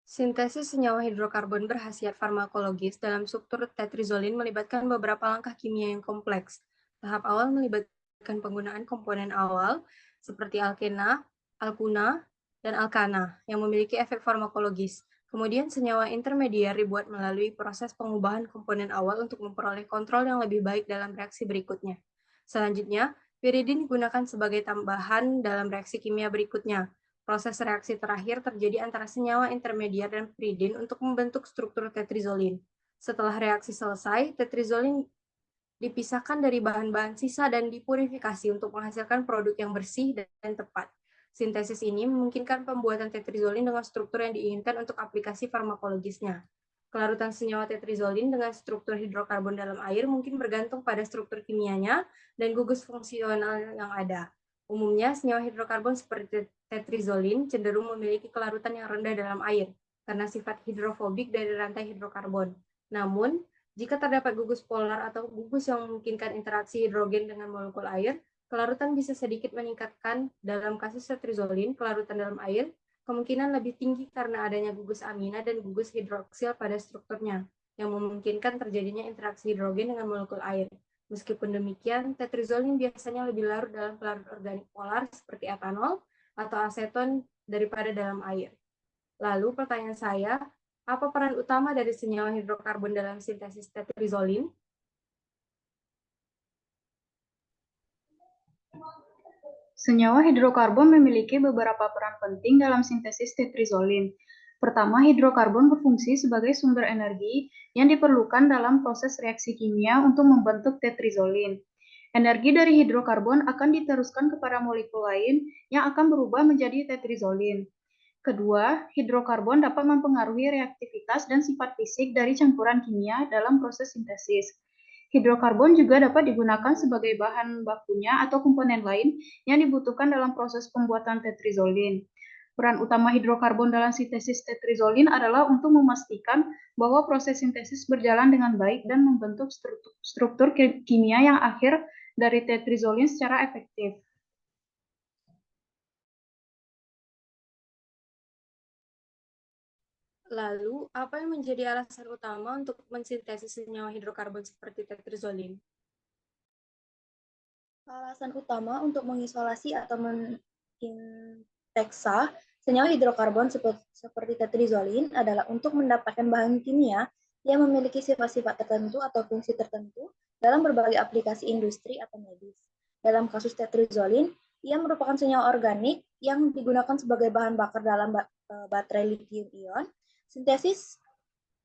Sintesis senyawa hidrokarbon berkhasiat farmakologis dalam struktur tetrizolin melibatkan beberapa langkah kimia yang kompleks. Tahap awal melibatkan penggunaan komponen awal seperti alkena, alkuna, dan alkana yang memiliki efek farmakologis. Kemudian senyawa intermediar dibuat melalui proses pengubahan komponen awal untuk memperoleh kontrol yang lebih baik dalam reaksi berikutnya. Selanjutnya, piridin digunakan sebagai tambahan dalam reaksi kimia berikutnya. Proses reaksi terakhir terjadi antara senyawa intermediar dan piridin untuk membentuk struktur tetrizolin. Setelah reaksi selesai, tetrizolin dipisahkan dari bahan-bahan sisa dan dipurifikasi untuk menghasilkan produk yang bersih dan tepat. Sintesis ini memungkinkan pembuatan tetrizolin dengan struktur yang diinginkan untuk aplikasi farmakologisnya. Kelarutan senyawa tetrizolin dengan struktur hidrokarbon dalam air mungkin bergantung pada struktur kimianya dan gugus fungsional yang ada. Umumnya, senyawa hidrokarbon seperti tetrizolin cenderung memiliki kelarutan yang rendah dalam air karena sifat hidrofobik dari rantai hidrokarbon. Namun, jika terdapat gugus polar atau gugus yang memungkinkan interaksi hidrogen dengan molekul air, kelarutan bisa sedikit meningkatkan. Dalam kasus tetrizolin, kelarutan dalam air kemungkinan lebih tinggi karena adanya gugus amina dan gugus hidroksil pada strukturnya, yang memungkinkan terjadinya interaksi hidrogen dengan molekul air. Meskipun demikian, tetrizolin biasanya lebih larut dalam pelarut organik polar seperti etanol atau aseton daripada dalam air. Lalu pertanyaan saya, apa peran utama dari senyawa hidrokarbon dalam sintesis tetrizolin? Senyawa hidrokarbon memiliki beberapa peran penting dalam sintesis tetrizolin. Pertama, hidrokarbon berfungsi sebagai sumber energi yang diperlukan dalam proses reaksi kimia untuk membentuk tetrizolin. Energi dari hidrokarbon akan diteruskan kepada molekul lain yang akan berubah menjadi tetrizolin. Kedua, hidrokarbon dapat mempengaruhi reaktivitas dan sifat fisik dari campuran kimia dalam proses sintesis. Hidrokarbon juga dapat digunakan sebagai bahan bakunya atau komponen lain yang dibutuhkan dalam proses pembuatan tetrizolin. Peran utama hidrokarbon dalam sintesis tetrizolin adalah untuk memastikan bahwa proses sintesis berjalan dengan baik dan membentuk struktur kimia yang akhir dari tetrizolin secara efektif. Lalu, apa yang menjadi alasan utama untuk mensintesis senyawa hidrokarbon seperti tetrizolin? Alasan utama untuk mengisolasi atau menginteksa senyawa hidrokarbon seperti tetrizolin adalah untuk mendapatkan bahan kimia yang memiliki sifat-sifat tertentu atau fungsi tertentu dalam berbagai aplikasi industri atau medis. Dalam kasus tetrizolin, ia merupakan senyawa organik yang digunakan sebagai bahan bakar dalam baterai lithium-ion. Sintesis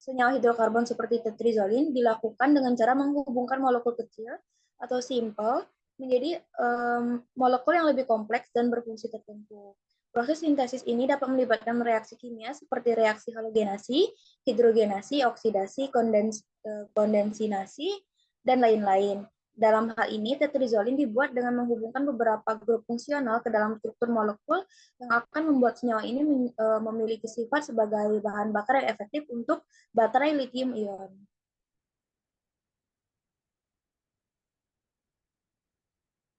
senyawa hidrokarbon seperti tetrizolin dilakukan dengan cara menghubungkan molekul kecil atau simple menjadi molekul yang lebih kompleks dan berfungsi tertentu. Proses sintesis ini dapat melibatkan reaksi kimia seperti reaksi halogenasi, hidrogenasi, oksidasi, kondensinasi, dan lain-lain. Dalam hal ini, tetrizolin dibuat dengan menghubungkan beberapa grup fungsional ke dalam struktur molekul yang akan membuat senyawa ini memiliki sifat sebagai bahan bakar yang efektif untuk baterai lithium-ion.